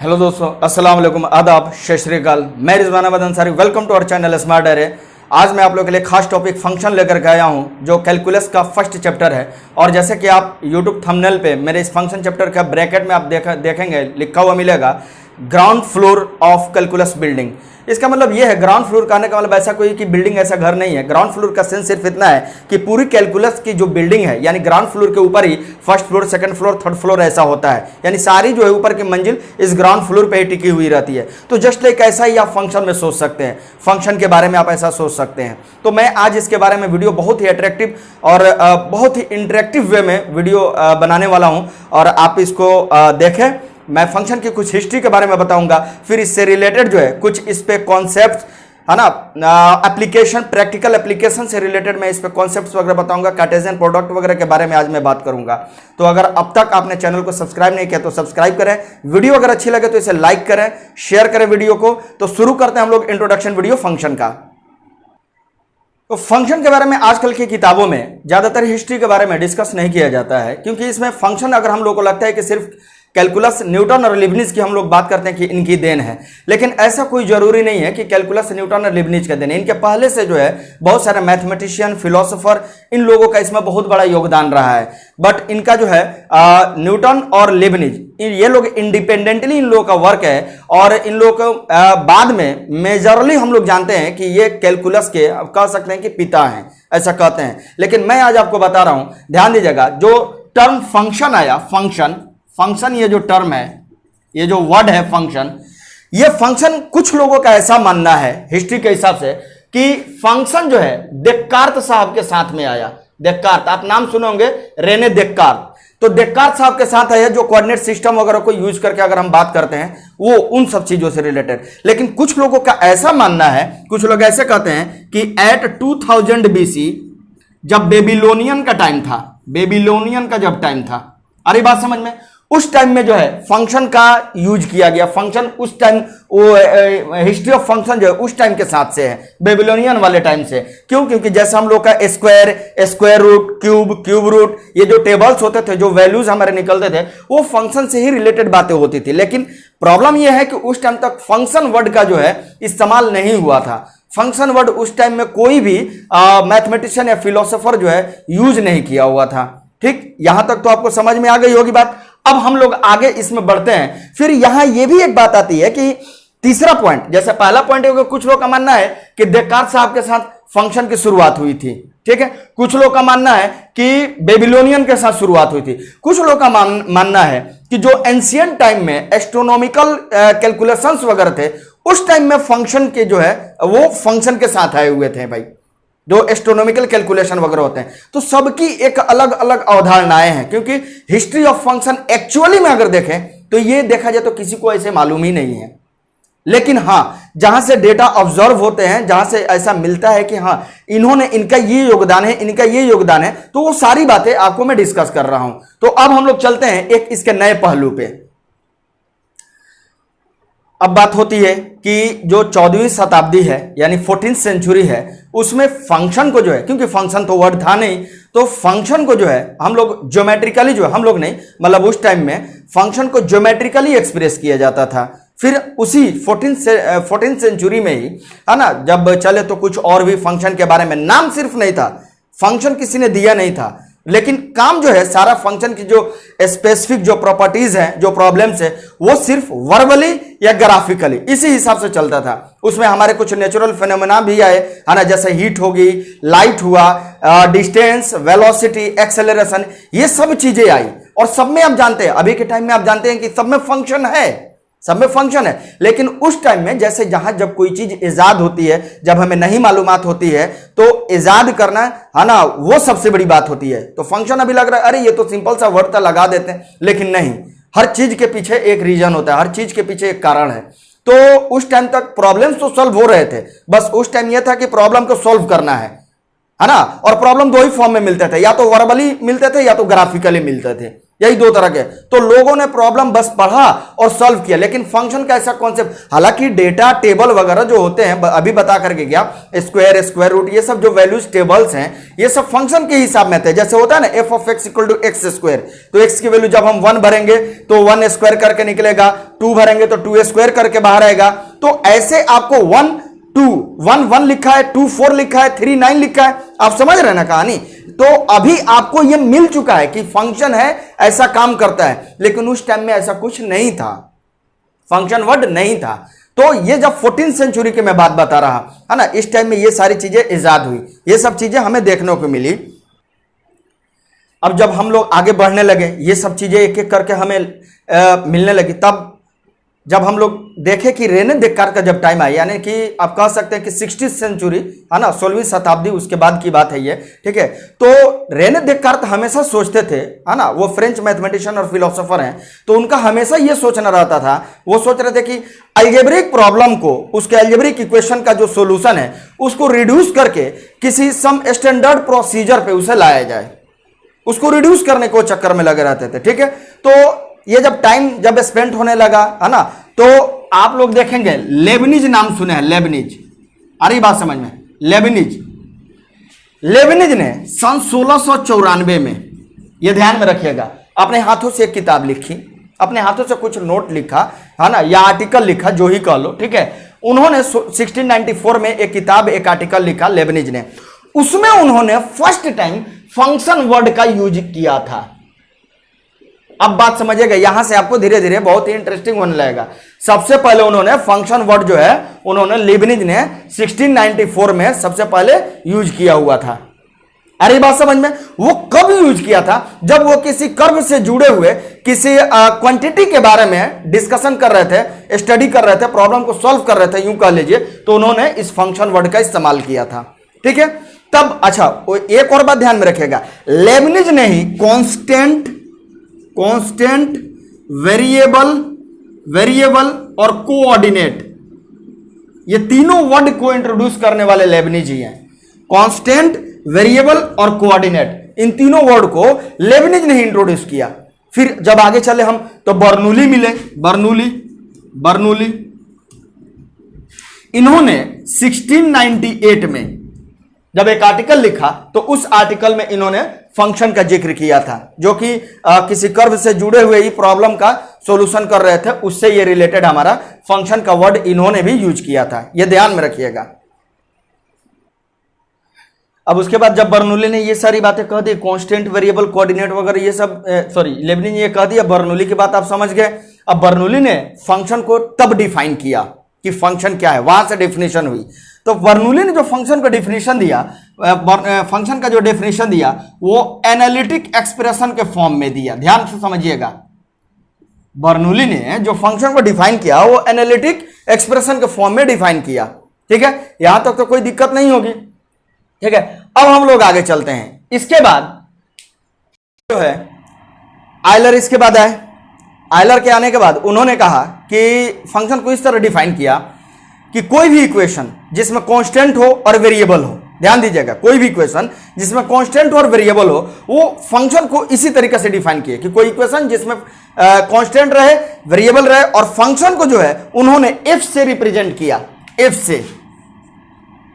Hello दोस्तों, अस्सलाम वालेकुम, आदाब, सत श्री अकाल। मैं Rizwan Ahmed Ansari, welcome to our channel smart अरे। आज मैं आप लोगों के लिए खास टॉपिक फंक्शन लेकर के आया हूं जो कैलकुलस का फर्स्ट चैप्टर है। और जैसे कि आप यूट्यूब थंबनेल पे मेरे इस फंक्शन चैप्टर का ब्रैकेट में आप देखेंगे लिखा हुआ मिलेगा ground floor of calculus building. इसका मतलब ये है, ग्राउंड फ्लोर कहने का मतलब ऐसा कोई कि बिल्डिंग ऐसा घर नहीं है। ग्राउंड फ्लोर का सेंस सिर्फ इतना है कि पूरी कैलकुलस की जो बिल्डिंग है, यानी ग्राउंड फ्लोर के ऊपर ही first floor, second floor, third floor ऐसा होता है। यानी सारी जो है ऊपर की मंजिल इस ग्राउंड फ्लोर पे ही टिकी हुई रहती है। तो जस्ट लाइक ऐसा ही आप फंक्शन में सोच सकते हैं, फंक्शन के बारे में आप ऐसा सोच सकते हैं। तो मैं आज इसके बारे में वीडियो बहुत ही अट्रैक्टिव और बहुत ही इंटरेक्टिव वे में वीडियो बनाने वाला हूं और आप इसको देखें। मैं फंक्शन की कुछ हिस्ट्री के बारे में बताऊंगा, फिर इससे रिलेटेड जो है कुछ इस पे कॉन्सेप्ट है ना, एप्लीकेशन, प्रैक्टिकल एप्लीकेशन से रिलेटेड मैं इस पे कॉन्सेप्ट्स वगैरह बताऊंगा। कार्टेशियन प्रोडक्ट वगैरह के बारे में आज मैं बात करूंगा। तो अगर अब तक आपने चैनल को सब्सक्राइब नहीं किया तो सब्सक्राइब करें। वीडियो अगर अच्छी लगे तो इसे लाइक करें, शेयर करें वीडियो को। तो शुरू करते हैं हम लोग इंट्रोडक्शन वीडियो फंक्शन का। तो फंक्शन के बारे में आजकल की किताबों में ज्यादातर हिस्ट्री के बारे में डिस्कस नहीं किया जाता है, क्योंकि इसमें फंक्शन अगर हम लोग को लगता है कि सिर्फ कैलकुलस, न्यूटन और लिबनिज की हम लोग बात करते हैं कि इनकी देन है, लेकिन ऐसा कोई जरूरी नहीं है कि कैलकुलस न्यूटन और लिबनिज का देन है। इनके पहले से जो है बहुत सारे मैथमेटिशियन, फिलोसोफर, इन लोगों का इसमें बहुत बड़ा योगदान रहा है। बट इनका जो है न्यूटन और लिबनिज, ये लोग इंडिपेंडेंटली इन लोगों का वर्क है और इन लोगों को बाद में मेजरली हम लोग जानते हैं कि ये कैलकुलस के कह सकते हैं कि पिता हैं, ऐसा कहते हैं। लेकिन मैं आज आपको बता रहा हूं, ध्यान दीजिएगा, जो टर्म फंक्शन आया, फंक्शन ये जो टर्म है, ये जो वर्ड है फंक्शन, ये फंक्शन कुछ लोगों का ऐसा मानना है हिस्ट्री के हिसाब से कि फंक्शन जो है डेकार्त साहब के साथ में आया। डेकार्त, आप नाम सुने होंगे, रेने डेकार्त। तो डेकार्त साहब के साथ आया, जो कोऑर्डिनेट सिस्टम वगैरह को यूज करके अगर हम बात करते हैं वो उन सब चीजों से रिलेटेड। लेकिन कुछ लोगों का ऐसा मानना है, कुछ लोग ऐसे कहते हैं कि एट 2000 BC जब बेबीलोनियन का टाइम था, बेबीलोनियन का जब टाइम था, अरे बात समझ में, उस टाइम में जो है फंक्शन का यूज किया गया। फंक्शन उस टाइम, वो हिस्ट्री ऑफ फंक्शन जो है उस टाइम के साथ से है, बेबीलोनियन वाले टाइम से। क्यों? क्योंकि जैसे हम लोग का स्क्वायर रूट, क्यूब रूट, ये जो टेबल्स होते थे, जो वैल्यूज हमारे निकलते थे, वो फंक्शन से ही रिलेटेड बातें होती थी। लेकिन प्रॉब्लम यह है कि उस टाइम तक फंक्शन वर्ड का जो है इस्तेमाल नहीं हुआ था। फंक्शन वर्ड उस टाइम में कोई भी मैथमेटिशियन या फिलोसोफर जो है यूज नहीं किया हुआ था। ठीक, यहां तक तो आपको समझ में आ गई होगी बात। अब हम लोग आगे इसमें बढ़ते हैं। फिर यहां यह भी एक बात आती है कि तीसरा पॉइंट, जैसे पहला पॉइंट है, कुछ लोग का मानना है कि डेकार्त साहब के साथ फंक्शन की शुरुआत हुई थी। ठीक है, कुछ लोग का मानना है कि बेबीलोनियन के साथ शुरुआत हुई थी। कुछ लोग का मानना है कि जो एंशियंट टाइम में एस्ट्रोनॉमिकल कैलकुलेशंस वगैरह थे, उस टाइम में फंक्शन के जो है वो फंक्शन के साथ आए हुए थे भाई, जो एस्ट्रोनॉमिकल कैलकुलेशन वगैरह होते हैं। तो सबकी एक अलग अलग अवधारणाएं हैं, क्योंकि हिस्ट्री ऑफ फंक्शन एक्चुअली में अगर देखें तो ये देखा जाए तो किसी को ऐसे मालूम ही नहीं है। लेकिन हां, जहां से डेटा ऑब्जर्व होते हैं, जहां से ऐसा मिलता है कि हां इन्होंने, इनका ये योगदान है, इनका ये योगदान है, तो वो सारी बातें आपको मैं डिस्कस कर रहा हूं। तो अब हम लोग चलते हैं एक इसके नए पहलू पे। अब बात होती है कि जो 14वीं शताब्दी है, यानी 14th सेंचुरी है, उसमें फंक्शन को जो है, क्योंकि फंक्शन तो वर्ड था नहीं, तो फंक्शन को जो है हम लोग ज्योमेट्रिकली, जो है हम लोग नहीं, मतलब उस टाइम में फंक्शन को ज्योमेट्रिकली एक्सप्रेस किया जाता था। फिर उसी 14th सेंचुरी में ही, है ना, जब चले तो कुछ और भी फंक्शन के बारे में नाम सिर्फ नहीं था, फंक्शन किसी ने दिया नहीं था, लेकिन काम जो है सारा फंक्शन की जो स्पेसिफिक जो प्रॉपर्टीज हैं, जो प्रॉब्लम्स है, वो सिर्फ वर्बली या ग्राफिकली इसी हिसाब से चलता था। उसमें हमारे कुछ नेचुरल फिनोमेना भी आए, है ना, जैसे हीट होगी, लाइट हुआ, डिस्टेंस, वेलोसिटी, एक्सेलरेशन, ये सब चीजें आई। और सब में आप जानते हैं, अभी के टाइम में आप जानते हैं कि सब में फंक्शन है, सब में फंक्शन है। लेकिन उस टाइम में जैसे जहां जब कोई चीज इजाद होती है, जब हमें नहीं मालूमात होती है, तो इजाद करना, है ना, वो सबसे बड़ी बात होती है। तो फंक्शन अभी लग रहा है अरे ये तो सिंपल सा वर्ड था, लगा देते हैं, लेकिन नहीं, हर चीज के पीछे एक रीजन होता है, हर चीज के पीछे एक कारण है। तो उस टाइम तक प्रॉब्लम्स तो सॉल्व हो रहे थे, बस उस टाइम यह था कि प्रॉब्लम को सॉल्व करना है ना। और प्रॉब्लम दो ही फॉर्म में मिलते थे, या तो वर्बली मिलते थे या तो ग्राफिकली मिलते थे। यही दो तरह के। तो लोगों ने प्रॉब्लम बस पढ़ा और सॉल्व किया, लेकिन फंक्शन का ऐसा कॉन्सेप्ट, हालांकि डेटा टेबल वगैरह जो होते हैं, अभी बता करके गया, स्क्वायर, स्क्वायर रूट, ये सब जो वैल्यूज टेबल्स हैं ये सब फंक्शन के हिसाब में थे। जैसे होता है ना F of X equal to X square, तो एक्स की वैल्यू जब हम 1 भरेंगे तो 1 स्क्वायर करके निकलेगा, 2 भरेंगे तो 2 स्क्वायर करके बाहर आएगा। तो ऐसे आपको 1 2 1 1 लिखा है, 2 4 लिखा है, 3 9 लिखा है, आप समझ रहे हैं ना कहानी। तो अभी आपको यह मिल चुका है कि फंक्शन है, ऐसा काम करता है, लेकिन उस टाइम में ऐसा कुछ नहीं था, फंक्शन वर्ड नहीं था। तो ये जब 14th सेंचुरी की मैं बात बता रहा है ना, इस टाइम में ये सारी चीजें इजाद हुई, ये सब चीजें हमें देखने को मिली। अब जब हम लोग आगे बढ़ने लगे, ये सब चीजें एक एक करके हमें मिलने लगी, तब जब हम लोग देखे कि रेने देकार्त का जब टाइम आया, यानी कि आप कह सकते हैं कि 60th सेंचुरी है ना, 16वीं शताब्दी उसके बाद की बात है ये, ठीक है। तो रेने देकार्त हमेशा सोचते थे, है ना, वो फ्रेंच मैथमेटिशियन और फिलोसोफर हैं, तो उनका हमेशा ये सोचना रहता था, वो सोच रहे थे कि अलजेब्रिक प्रॉब्लम को, उसके अलजेब्रिक इक्वेशन का जो सोल्यूशन है उसको रिड्यूस करके किसी सम स्टैंडर्ड प्रोसीजर पे उसे लाया जाए, उसको रिड्यूस करने को चक्कर में लगे रहते थे, ठीक है। तो ये जब टाइम जब स्पेंड होने लगा, है ना, तो आप लोग देखेंगे लेबनिज नाम सुने हैं, लेबनिज, आ रही बात समझ में, लेबनिज ने सन 1694 में, ये ध्यान में रखिएगा, अपने हाथों से एक किताब लिखी, अपने हाथों से कुछ नोट लिखा, है ना, या आर्टिकल लिखा, जो ही कह लो, ठीक है। उन्होंने 1694 में एक किताब, एक आर्टिकल लिखा लेबनिज ने, उसमें उन्होंने फर्स्ट टाइम फंक्शन वर्ड का यूज किया था। अब बात समझिएगा, यहां से आपको धीरे धीरे बहुत ही इंटरेस्टिंग होने लगेगा। सबसे पहले उन्होंने फंक्शन वर्ड जो है, उन्होंने लेबनिज ने 1694 में सबसे पहले यूज किया हुआ था। अरे बात समझ में, वो कब यूज किया था, जब वो किसी कर्व से जुड़े हुए किसी क्वांटिटी के बारे में डिस्कशन कर रहे थे, स्टडी कर रहे थे, प्रॉब्लम को सॉल्व कर रहे थे, यूं कह लीजिए, तो उन्होंने इस फंक्शन वर्ड का इस्तेमाल किया था, ठीक है। तब अच्छा, एक और बात ध्यान में रखेगा, लेबनिज ने ही कांस्टेंट, वेरिएबल और कोऑर्डिनेट, ये तीनों वर्ड को इंट्रोड्यूस करने वाले लेबनिज ही हैं। कांस्टेंट, वेरिएबल और कोऑर्डिनेट, इन तीनों वर्ड को लेबनिज ने ही इंट्रोड्यूस किया। फिर जब आगे चले हम तो बर्नौली मिले, बर्नौली इन्होंने 1698 में जब एक आर्टिकल लिखा, तो उस आर्टिकल में इन्होंने फंक्शन का जिक्र किया था, जो कि किसी कर्व से जुड़े हुए ही प्रॉब्लम का सॉल्यूशन कर रहे थे, उससे ये रिलेटेड हमारा फंक्शन का वर्ड इन्होंने भी यूज किया था, ये ध्यान में रखिएगा। अब उसके बाद जब बर्नौली ने ये सारी बातें कह दी, कांस्टेंट, वेरिएबल, कोऑर्डिनेट वगैरह, ये सब लेबनिज ने ये कह दिया, बर्नौली की बात आप समझ गए। अब बर्नौली ने फंक्शन को तब डिफाइन किया कि फंक्शन क्या है, वहां से डेफिनेशन हुई। तो बर्नौली ने जो फंक्शन का डेफिनेशन दिया, फंक्शन का जो डेफिनेशन दिया, वो एनालिटिक एक्सप्रेशन के फॉर्म में दिया, ध्यान से समझिएगा। बर्नौली ने जो फंक्शन को डिफाइन किया, वो एनालिटिक एक्सप्रेशन के फॉर्म में डिफाइन किया, ठीक है। यहां तक तो कोई दिक्कत नहीं होगी, ठीक है। अब हम लोग आगे चलते हैं। इसके बाद जो है आयलर, इसके बाद आए। आयलर के आने के बाद उन्होंने कहा कि फंक्शन को इस तरह डिफाइन किया कि कोई भी इक्वेशन जिसमें कांस्टेंट हो और वेरिएबल हो, ध्यान दीजिएगा, कोई भी इक्वेशन जिसमें कांस्टेंट और वेरिएबल हो, वो फंक्शन को इसी तरीके से डिफाइन किया कि कोई इक्वेशन जिसमें कांस्टेंट रहे, वेरिएबल रहे, और फंक्शन को जो है उन्होंने एफ से रिप्रेजेंट किया, एफ से,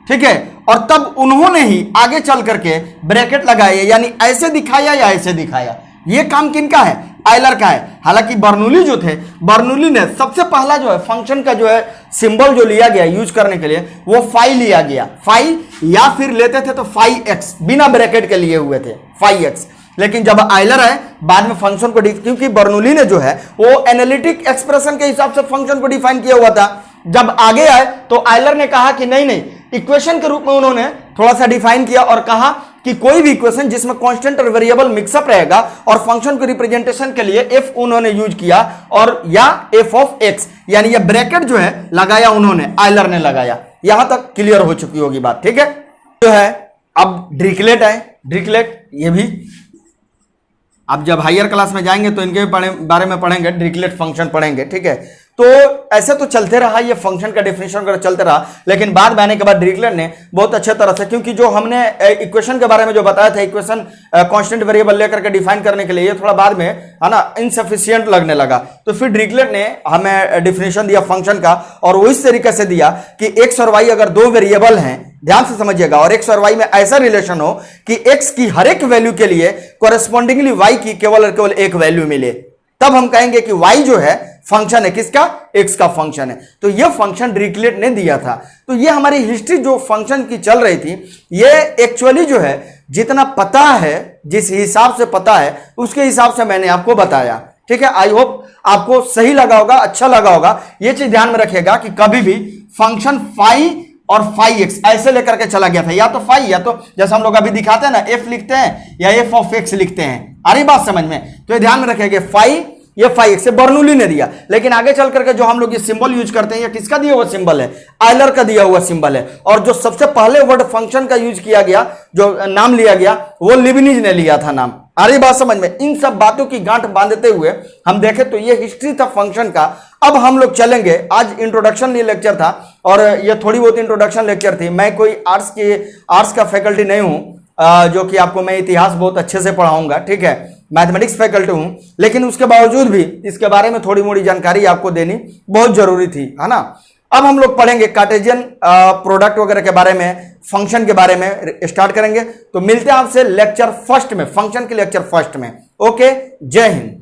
ठीक है। और तब उन्होंने ही आगे चल करके ब्रैकेट लगाए, यानी ऐसे दिखाया या ऐसे दिखाया। ये काम किनका है, आयलर का है। हालांकि बर्नौली जो थे, बर्नौली ने सबसे पहला जो है फंक्शन का जो है सिंबल जो लिया गया यूज करने के लिए, वो फाई लिया गया, फाई, या फिर लेते थे तो फाई एक्स, बिना ब्रैकेट के लिए हुए थे, फाई एक्स। लेकिन जब आयलर आए बाद में फंक्शन को, क्योंकि बर्नौली ने जो है वो एनालिटिक एक्सप्रेशन के हिसाब से फंक्शन को डिफाइन किया हुआ था, जब आगे आए तो आयलर ने कहा कि नहीं, इक्वेशन के रूप में उन्होंने थोड़ा सा डिफाइन किया और कहा कि कोई भी इक्वेशन जिसमें कांस्टेंट और वेरिएबल मिक्सअप रहेगा, और फंक्शन को रिप्रेजेंटेशन के लिए एफ उन्होंने यूज किया, और या एफ ऑफ एक्स, यानी ये ब्रैकेट जो है लगाया उन्होंने, आयलर ने लगाया। यहां तक क्लियर हो चुकी होगी बात, ठीक है। जो है अब ड्रिकलेट है, ड्रिकलेट, ये भी अब जब हायर क्लास में जाएंगे तो इनके बारे में पढ़ेंगे, ड्रिकलेट फंक्शन पढ़ेंगे, ठीक है। तो ऐसे तो चलते रहा, ये फंक्शन का डेफिनेशन वगैरह चलते रहा, लेकिन बाद में आने के बाद डिरिचलेट ने बहुत अच्छे तरह से, क्योंकि जो हमने इक्वेशन के बारे में जो बताया था, इक्वेशन कांस्टेंट वेरिएबल लेकर के डिफाइन करने के लिए, ये थोड़ा बाद में है ना इनसफिशियंट लगने लगा, तो फिर डिरिचलेट ने हमें डेफिनेशन दिया फंक्शन का, और वो इस तरीके से दिया कि एक्स और वाई अगर दो वेरिएबल हैं, ध्यान से समझिएगा, और एक्स और वाई में ऐसा रिलेशन हो कि एक्स की हर एक वैल्यू के लिए कोरेस्पॉन्डिंगली वाई की केवल और केवल एक वैल्यू मिले, तब हम कहेंगे कि वाई जो है फंक्शन है किसका, एक्स का फंक्शन है। तो यह फंक्शन डिरिचलेट ने दिया था। तो यह हमारी हिस्ट्री जो फंक्शन की चल रही थी, यह एक्चुअली जो है जितना पता है, जिस हिसाब से पता है, उसके हिसाब से मैंने आपको बताया। ठीक है, आई होप आपको सही लगा होगा, अच्छा लगा होगा। यह चीज ध्यान में रखिएगा कि कभी भी फंक्शन फाई और फाई एक्स ऐसे लेकर के चला गया था, या तो फाई, या तो जैसे हम लोग अभी दिखाते हैं ना, एफ लिखते हैं या एफ ऑफ एक्स लिखते हैं। आ रही बात समझ में? तो ये ध्यान में रखिएगा, फाई, ये फाई एक्स बर्नौली ने दिया, लेकिन आगे चल करके जो हम लोग ये सिंबल यूज करते हैं, ये किसका दिया हुआ सिंबल है, आयलर का दिया हुआ सिंबल है। और जो सबसे पहले वर्ड फंक्शन का यूज किया गया, जो नाम लिया गया, वो लिबनिज ने लिया था नाम। आ रही बात समझ में? इन सब बातों की गांठ बांधते हुए हम देखें तो ये हिस्ट्री था फंक्शन का। अब हम लोग चलेंगे, आज इंट्रोडक्शन ये लेक्चर था, और ये थोड़ी बहुत इंट्रोडक्शन लेक्चर थी। मैं कोई आर्ट्स का फैकल्टी नहीं हूं, जो कि आपको मैं इतिहास बहुत अच्छे से पढ़ाऊंगा, ठीक है, मैथमेटिक्स फैकल्टी हूं, लेकिन उसके बावजूद भी इसके बारे में थोड़ी मोड़ी जानकारी आपको देनी बहुत जरूरी थी, है ना। अब हम लोग पढ़ेंगे कार्टेशियन प्रोडक्ट वगैरह के बारे में, फंक्शन के बारे में स्टार्ट करेंगे। तो मिलते हैं आपसे लेक्चर फर्स्ट में, फंक्शन के लेक्चर फर्स्ट में। ओके, जय हिंद।